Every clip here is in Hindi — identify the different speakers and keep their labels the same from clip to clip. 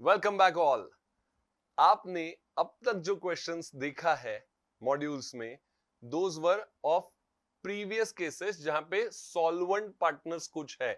Speaker 1: Welcome back all. आपने अब तक जो क्वेश्चंस देखा है मॉड्यूल्स में, those were of previous cases जहां पे सॉल्वेंट पार्टनर्स कुछ है।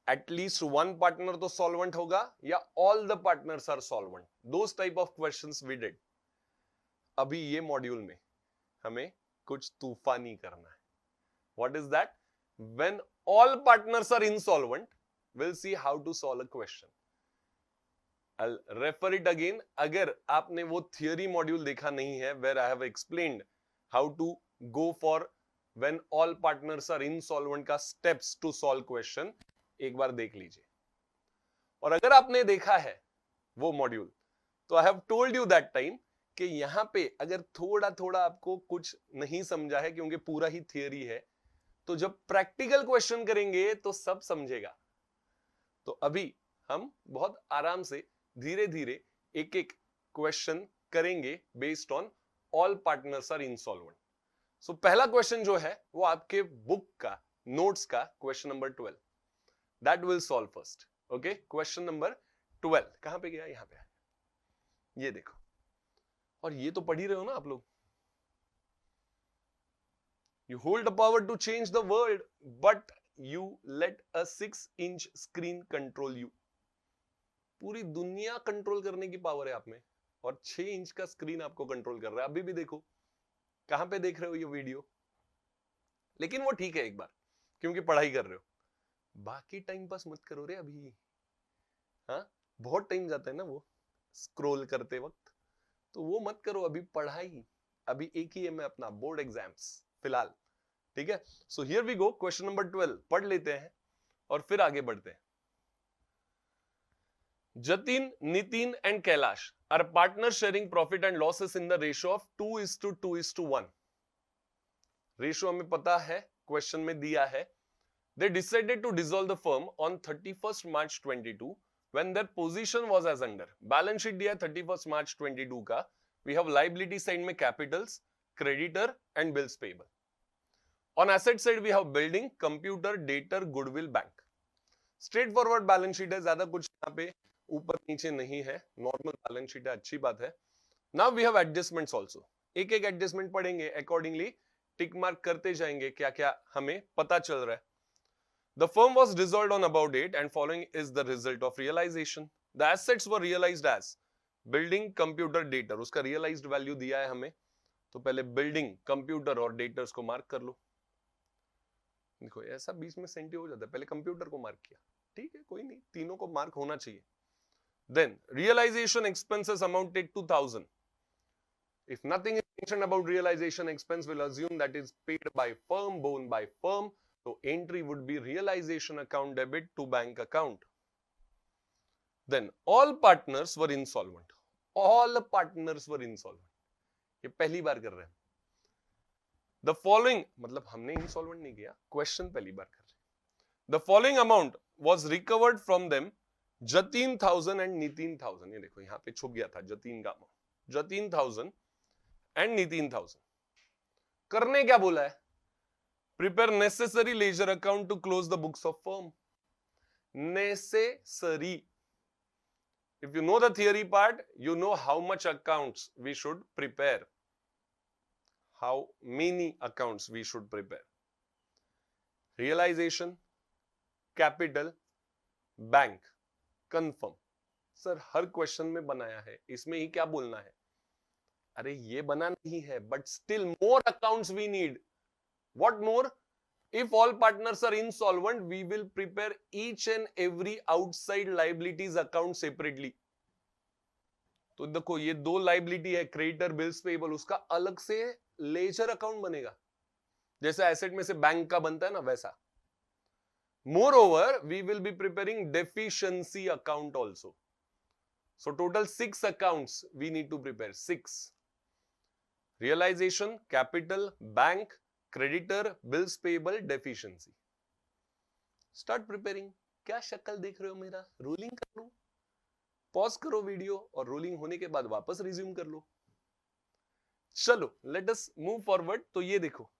Speaker 1: एटलीस्ट वन पार्टनर तो सॉल्वेंट होगा या all the partners are solvent. Those type of questions we did. अभी ये मॉड्यूल में हमें कुछ तूफानी करना है। What is that? When all partners are insolvent, will see how to solve a question. I'll refer it again. अगर आपने वो थियरी मॉड्यूल देखा नहीं है, where I have explained how to go for when all partners are insolvent का steps to solve question, एक बार देख लीजिए। और अगर आपने देखा है वो मॉड्यूल, तो I have told you that time कि यहां पे अगर थोड़ा थोड़ा आपको कुछ नहीं समझा है, क्योंकि पूरा ही थियरी है, तो जब प्रैक्टिकल क्वेश्चन करेंगे तो सब समझेगा। तो अभी हम बहुत आराम से धीरे धीरे एक एक क्वेश्चन करेंगे based on all partners are insolvent. So पहला क्वेश्चन जो है वो आपके बुक का नोट्स का question number 12 that will solve first. Okay, question number 12 कहां पे गया? यहां पे ये देखो, और ये तो पढ़ ही रहे हो ना आप लोग। You hold the power to change the world but you let a 6-inch screen control you. पूरी दुनिया कंट्रोल करने की पावर है आप में, और 6 इंच का स्क्रीन आपको कंट्रोल कर रहा है। अभी भी देखो कहां पे देख रहे हो ये वीडियो, लेकिन वो ठीक है एक बार, क्योंकि पढ़ाई कर रहे हो। बाकी टाइम पास मत करो रे अभी। हाँ, बहुत टाइम जाता है ना वो स्क्रॉल करते वक्त, तो वो मत करो अभी। पढ़ाई अभी एक ही है में अपना बोर्ड एग्जाम्स फिलहाल। ठीक है, so here we go. Question number 12 पढ़ लेते हैं और फिर आगे बढ़ते हैं। Jatin, Nitin and Kailash are partners sharing profit and losses in the ratio of 2:2:1. Ratio हमें पता है, क्वेश्चन में दिया है। They decided to dissolve the firm on 31st March 22 when their position was as under. Balance sheet दिया 31st March 22 का। We have liability side में capitals, creditor and bills payable. On asset side we have building, computer, debtor, goodwill, bank. Straight forward balance sheet है, ज्यादा कुछ यहाँ पे ऊपर नीचे नहीं है, नॉर्मल बैलेंस शीट है, अच्छी बात है। Now we have adjustments also. एक एक एडजस्टमेंट पढ़ेंगे, अकॉर्डिंगली टिक मार्क करते जाएंगे क्या क्या हमें पता चल रहा है। The firm was dissolved on about date and following is the result of realization. The assets were realized as building, computer, debtor. उसका रियलाइज्ड वैल्यू दिया है हमें, तो पहले बिल्डिंग, कंप्यूटर और डेटर्स को मार्क कर लो। देखो ऐसा बीच में सेंटी हो जाता है, पहले कंप्यूटर को मार्क किया, ठीक है कोई नहीं, तीनों को मार्क होना चाहिए। Then realization expenses amounted to 1,000. If nothing is mentioned about realization expense, we'll assume that is paid by firm, borne by firm. So entry would be realization account debit to bank account. Then all partners were insolvent. All partners were insolvent. ये पहली बार कर रहे हैं। The following, मतलब हमने insolvent नहीं किया, question पहली बार कर रहे हैं। The following amount was recovered from them, Jatin 1,000 and Nitin 1,000। ये देखो यहाँ पे छुप गया था जतीन का अमाउंट, Jatin 1,000 and Nitin 1,000। करने क्या बोला है? Prepare necessary ledger account to close the books of firm. Necessary. If you know the theory part, you know how much accounts we should prepare. How many accounts we should prepare. Realization, capital, bank, confirm. Sir her question में बनाया है, इसमें ही क्या बोलना है? अरे ये बना नहीं है, but still more accounts we need. What more? If all partners are insolvent, we will prepare each and every outside liabilities account separately. तो देखो ये दो लाइबिलिटी है, क्रेडिटर, बिल्स पेएबल, उसका अलग से लेजर अकाउंट बनेगा, जैसे एसेट में से बैंक का बनता है ना वैसा। Moreover, we will be preparing deficiency account also. So total 6 accounts we need to prepare. 6. Realization, capital, bank, creditor, bills payable, deficiency. Start preparing. क्या शक्ल देख रहे हो मेरा? रोलिंग कर लो, पॉज करो वीडियो और रोलिंग होने के बाद वापस रिज्यूम कर लो। चलो लेट अस मूव फॉरवर्ड। तो ये देखो,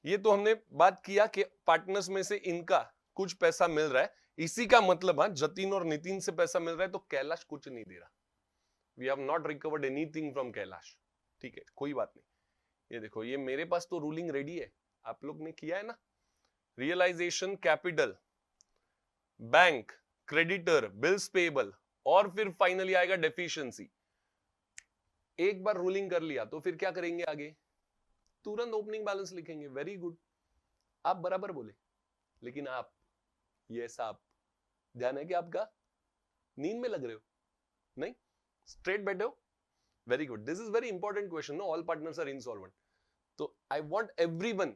Speaker 1: ये तो हमने बात किया कि पार्टनर्स में से इनका कुछ पैसा मिल रहा है, इसी का मतलब हाँ जतिन और नितिन से पैसा मिल रहा है, तो कैलाश कुछ नहीं दे रहा। We have not recovered anything from Kailash. ठीक है, कोई बात नहीं। ये देखो, ये मेरे पास तो रूलिंग रेडी है, आप लोग ने किया है ना। Realization capital, bank, creditor, bills payable, और फिर फाइनली आएगा डेफिशिएंसी। एक बार रूलिंग कर लिया तो फिर क्या करेंगे आगे? तुरंत ओपनिंग बैलेंस लिखेंगे। वेरी गुड, आप बराबर बोले। लेकिन आप, यस आप, ध्यान है कि आपका नींद में लग रहे हो? नहीं, स्ट्रेट बैठे हो। Very good, this is very important question. No, all partners are insolvent. तो I want everyone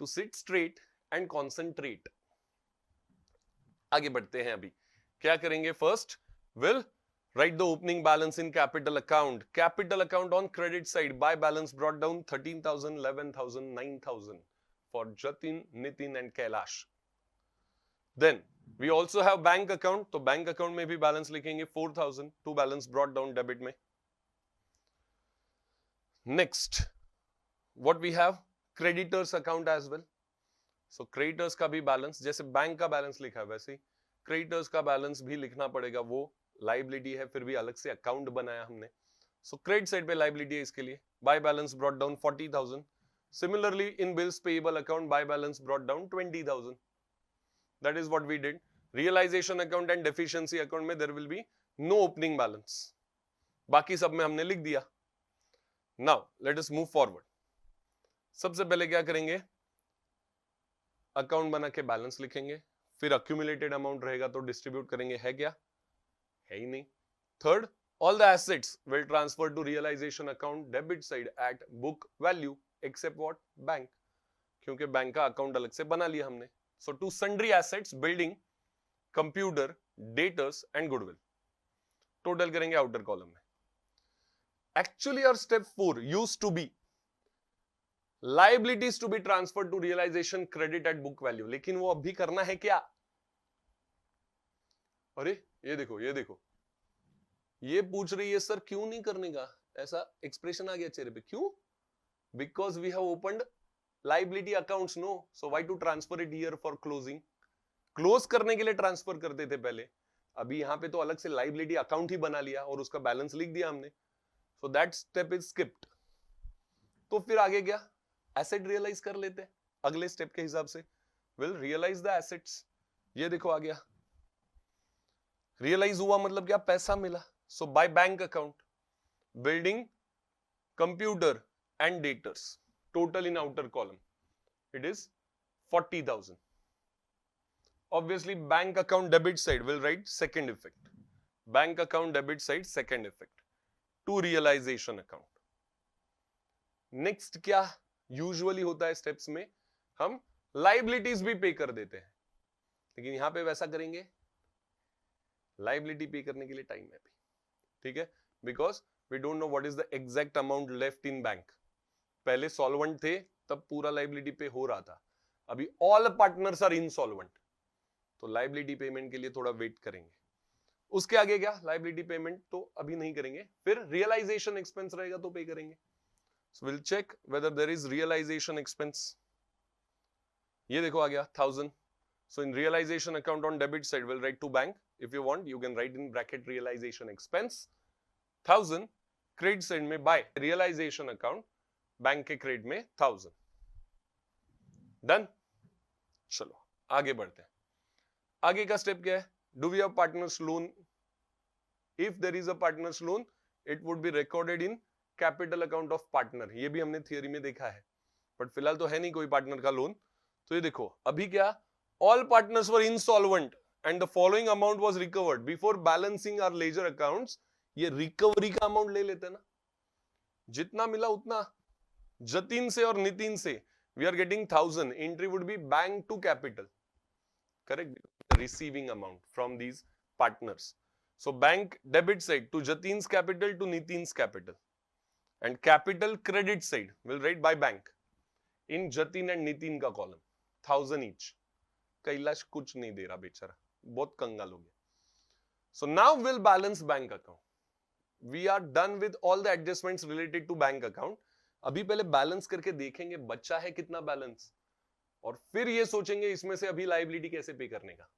Speaker 1: to sit straight and concentrate. आगे बढ़ते हैं। अभी क्या करेंगे? First will write the opening balance in capital account. Capital account on credit side, buy balance brought down 13,000, 11,000, 9,000 for Jatin, Nitin and Kailash. Then we also have bank account. तो bank account में भी balance लिखेंगे 4,000 to balance brought down debit में. Next, what we have? Creditors account as well. So creditors का भी balance, जैसे bank का balance लिखा है वैसे ही creditors का balance भी लिखना पड़ेगा। वो लाइबिलिटी है, फिर भी अलग से अकाउंट बनाया हमने। सो क्रेडिट साइड पे लाइबिलिटी है इसके लिए। By balance brought down 40,000। Similarly in bills payable account, by balance brought down 20,000। That is what we did. Realisation account and deficiency account में there will be no opening balance, बाकी सब में हमने लिख दिया। Now let us move forward. सबसे पहले क्या करेंगे? अकाउंट बना के बैलेंस लिखेंगे, फिर अक्यूमुलेटेड अमाउंट रहेगा तो डिस्ट्रीब्यूट करेंगे। है क्या? है ही नहीं। Third, all the assets will transfer to realization account debit side at book value except what? Bank, क्योंकि बैंक का अकाउंट अलग से बना लिया हमने। so to sundry assets, building, computer, debtors and goodwill, total करेंगे आउटर कॉलम में। actually our step 4 used to be liabilities to be transferred to realization credit at book value, लेकिन वो अभी करना है क्या? अरे ये देखो, ये देखो, ये पूछ रही है सर क्यों नहीं करने का? ऐसा एक्सप्रेशन आ गया चेहरे पे। क्यों? Because we have opened liability accounts. No, so why to transfer it here for closing? Close करने के लिए ट्रांसफर करते थे पहले, अभी यहां पे तो अलग से लाइबिलिटी अकाउंट ही बना लिया और उसका बैलेंस लिख दिया हमने। So that step is skipped. तो फिर आगे क्या? एसेट रियलाइज कर लेते हैं अगले स्टेप के हिसाब से। Will realize the assets. ये देखो आ गया, रियलाइज हुआ मतलब क्या? पैसा मिला। So by bank account, building, computer and debtors, total in outer column, it is 40,000. Obviously bank account debit side will write second effect. Bank account debit side second effect to realization account. Next क्या usually होता है steps में? हम liabilities भी pay कर देते हैं, लेकिन यहां पे वैसा करेंगे, liability pay करने के लिए टाइम है अभी। ठीक है, because we don't know what is the exact amount left in bank. पहले सॉल्वेंट थे तब पूरा लाइबिलिटी पे हो रहा था, अभी ऑल पार्टनर्स आर इनसॉल्वेंट, तो लाइबिलिटी पेमेंट के लिए थोड़ा वेट करेंगे। उसके आगे क्या? लाइबिलिटी पेमेंट तो अभी नहीं करेंगे, फिर रियलाइजेशन एक्सपेंस रहेगा तो पे करेंगे। So will check whether there is realization expense. ये देखो आ गया 1000। So in realization account on debit side, we'll write to bank. If you want, you can write in bracket realization expense 1000. Credit side में by realization account, बैंक के credit में 1000. Done? चलो आगे बढ़ते हैं। आगे का स्टेप क्या है? Do we have partners loan? If there is a partners loan, it would be recorded in capital account of partner. ये भी हमने थियरी में देखा है, बट फिलहाल तो है नहीं कोई पार्टनर का लोन। तो ये देखो अभी क्या? All partners were insolvent and the following amount was recovered. Before balancing our ledger accounts, ये रिकवरी का अमाउंट ले लेते हैं ना, जितना मिला उतना। जतिन से और नितिन से we are getting 1000. Entry would be bank to capital. Correct? Receiving amount from these partners. So bank debit side to Jatin's capital to Nitin's capital. And capital credit side will write by bank in Jatin and Nitin का column. 1000 each. कैलाश कुछ नहीं दे रहा बेचारा, बहुत कंगाल हो गया। So now we'll balance bank account. We are done with all the adjustments related to bank account. अभी पहले बैलेंस करके देखेंगे बच्चा है कितना बैलेंस। और फिर ये सोचेंगे इसमें से अभी लायबिलिटी कैसे पे करने का.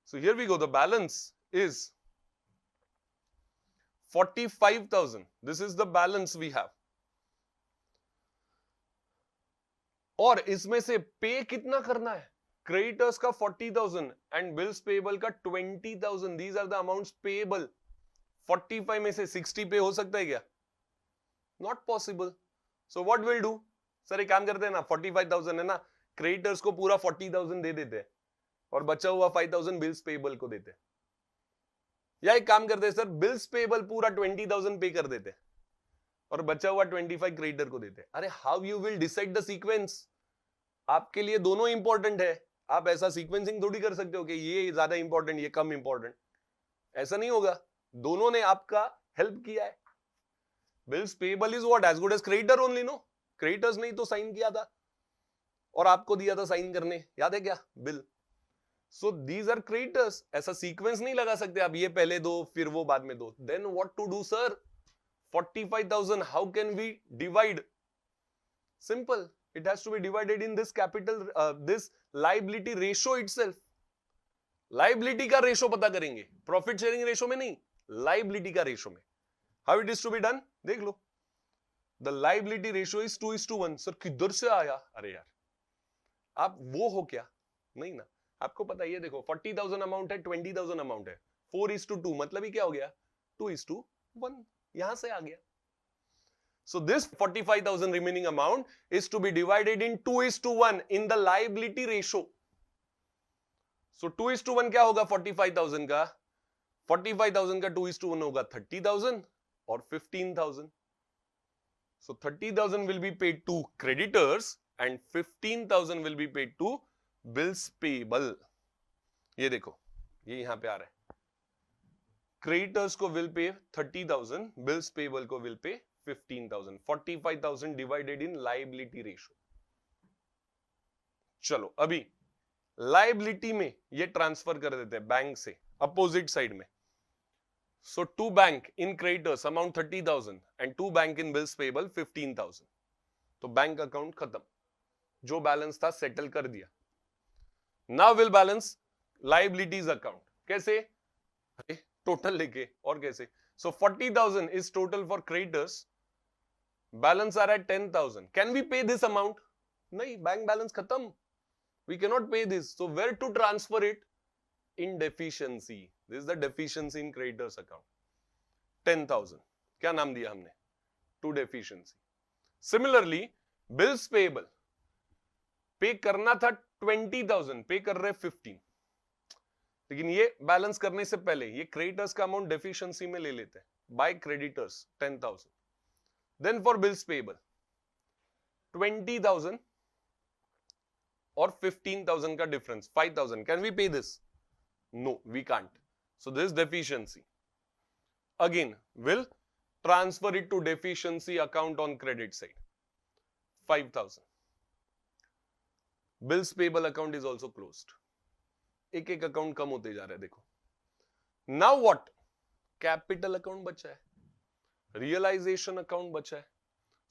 Speaker 1: So here we go. The balance is 45,000. This is the balance we have. और इसमें से पे कितना करना है? क्रेडिटर्स का 40,000 एंड बिल्स पेएबल का 20,000. These are the amounts payable. 45 में से 60 पे हो सकता है क्या? Not possible. So what will do? Sir एक काम करते हैं ना, 45,000 है ना, क्रेडिटर्स को पूरा 40,000 दे देते हैं और बचा हुआ 5,000 बिल्स पेएबल को देते हैं. या एक काम करते हैं सर, बिल्स पेएबल पूरा 20,000 पे कर देते हैं और बचा हुआ 25 क्रेडिटर को देते हैं. अरे how you will decide the sequence? आपके लिए दोनों इंपॉर्टेंट है. आप ऐसा सीक्वेंसिंग थोड़ी कर सकते हो कि ये ज्यादा इंपॉर्टेंट ये कम इंपॉर्टेंट. ऐसा नहीं होगा. दोनों ने आपका हेल्प किया है. Bills payable is what? As good as creditor only. No, creditors नहीं तो साइन किया था और आपको दिया था साइन करने, याद है क्या? Bill. So these are creditors. ऐसा सीक्वेंस नहीं लगा सकते आप, ये पहले दो फिर वो बाद में दो. Then what to do sir? 45,000 how can we divide? Simple. It has to be divided in this capital, this liability ratio itself. Liability का रेशो पता करेंगे, प्रॉफिट शेयरिंग रेशो में नहीं, लाइबिलिटी का रेशो में. How it is to be done? देख लो. The liability ratio is 2:1. Sir किधर से आया? अरे यार आप वो हो क्या? नहीं ना, आपको पता है. ये देखो 40,000 अमाउंट है, 20,000 अमाउंट है, 4:2 मतलब ही क्या हो गया? 2:1. यहां से आ गया. So this 45,000 remaining amount is to be divided in 2:1 in the liability ratio. So 2:1 क्या होगा 45,000 का? 45,000 का 2:1 होगा 30,000 और 15,000. So 30,000 will be paid to creditors and 15,000 will be paid to bills payable. ये देखो, ये यहां पे आ रहा है. क्रेडिटर्स को विल पे 30,000, बिल्स पेएबल को will pay 15,000. 45,000 divided in liability ratio. चलो अभी लायबिलिटी में ये ट्रांसफर कर देते हैं बैंक से अपोजिट साइड में. So to bank in creditors amount 30,000 and to bank in bills payable 15,000. तो बैंक अकाउंट खत्म. जो बैलेंस था सेटल कर दिया. Now will balance liabilities account. कैसे? टोटल लेके. और कैसे? So 40,000 is total for creditors. Balance आ रहा है 10,000. Can we pay this amount? नहीं, बैंक बैलेंस खत्म. We can not pay this. So where to transfer it? In deficiency. This is the deficiency in creditors account. 10,000 क्या नाम दिया हमने? To deficiency. Similarly bills payable pay करना था 20,000, पे कर रहे 15. लेकिन ये बैलेंस करने से पहले ये क्रेडिटर्स का अमाउंट डेफिशिएंसी में ले लेते हैं. By creditors 10,000. Then for bills payable 20,000 और 15,000 का difference 5,000. Can we pay this? No, we can't. So this deficiency again will transfer it to deficiency account on credit side. 5,000. Bills payable account is also closed. एक एक अकाउंट कम होते जा रहा है. देखो नाउ व्हाट? कैपिटल अकाउंट बचा है, रियलाइजेशन अकाउंट बचा है.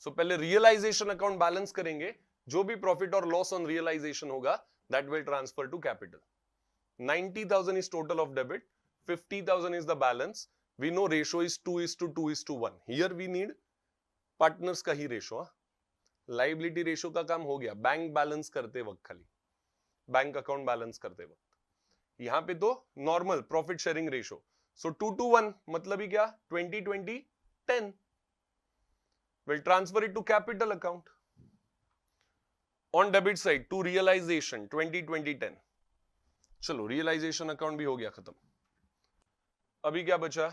Speaker 1: सो पहले रियलाइजेशन अकाउंट बैलेंस करेंगे. जो भी प्रॉफिट और लॉस ऑन रियलाइजेशन होगा that will transfer to capital. 90,000 is total of debit, 50,000 is the balance. We know ratio is 2:2:1. Here we need partners का ही रेशो. लायबिलिटी रेशो का काम हो गया बैंक बैलेंस करते वक्त, खाली बैंक अकाउंट बैलेंस करते वक्त. यहां पे तो normal profit sharing ratio. So 2:1 मतलब ही क्या? 20-20-10. Will transfer it to capital account. On debit side to realization 20-20-10. चलो रियलाइजेशन अकाउंट भी हो गया खत्म. अभी क्या बचा?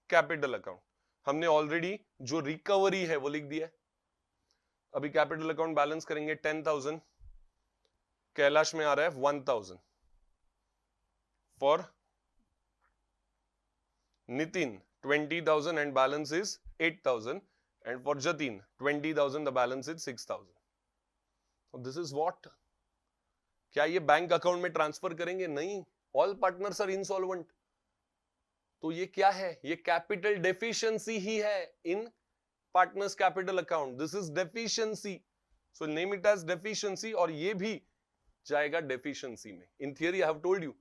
Speaker 1: Capital account. हमने ऑलरेडी जो रिकवरी है वो लिख दिया. अभी कैपिटल अकाउंट बैलेंस करेंगे. 10,000 कैलाश में आ रहा है 1,000 for Nitin 20,000 and balance is 8,000 and for Jatin 20,000 the balance is 6,000. So this is what? क्या ये बैंक अकाउंट में ट्रांसफर करेंगे? नहीं, ऑल पार्टनर्स आर इंसॉल्वेंट. तो ये क्या है? ये कैपिटल डेफिशिएंसी ही है in partners capital account. This is deficiency. So name it as deficiency. और ये भी जाएगा डेफिशिएंसी में. In theory I have told you,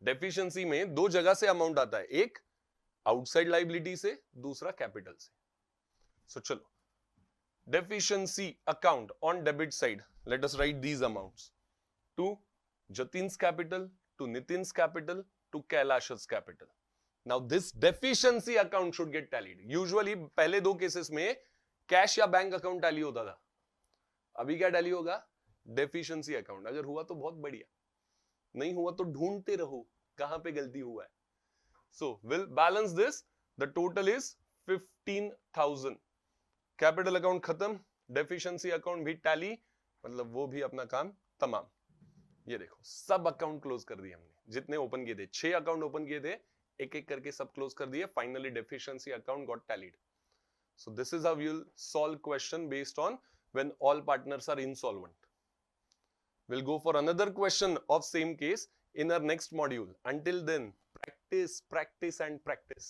Speaker 1: deficiency में दो जगह से अमाउंट आता है, एक आउटसाइड लाइबिलिटी से, दूसरा कैपिटल से. सो चलो, deficiency account on debit side, let us write these amounts to Jatin's capital, to Nitin's capital, to Kailash's capital. Now this deficiency account should get tallied. Usually पहले दो केसेस में कैश या बैंक अकाउंट टैली होता था, अभी क्या टैली होगा? Deficiency account. अगर हुआ तो बहुत बढ़िया, नहीं हुआ तो ढूंढते रहो कहां पे गलती हुआ है. So will balance this, the total is 15,000. Capital account खत्म, डेफिशिएंसी अकाउंट भी टैली, मतलब वो भी अपना काम तमाम. ये देखो सब अकाउंट क्लोज कर दिए हमने, जितने ओपन किए थे, 6 अकाउंट ओपन किए थे, एक एक करके सब क्लोज कर दिए. Finally deficiency account got tallied. So this is how you'll solve question based on when all partners are insolvent. We'll go for another question of same case in our next module. Until then, practice, practice and practice.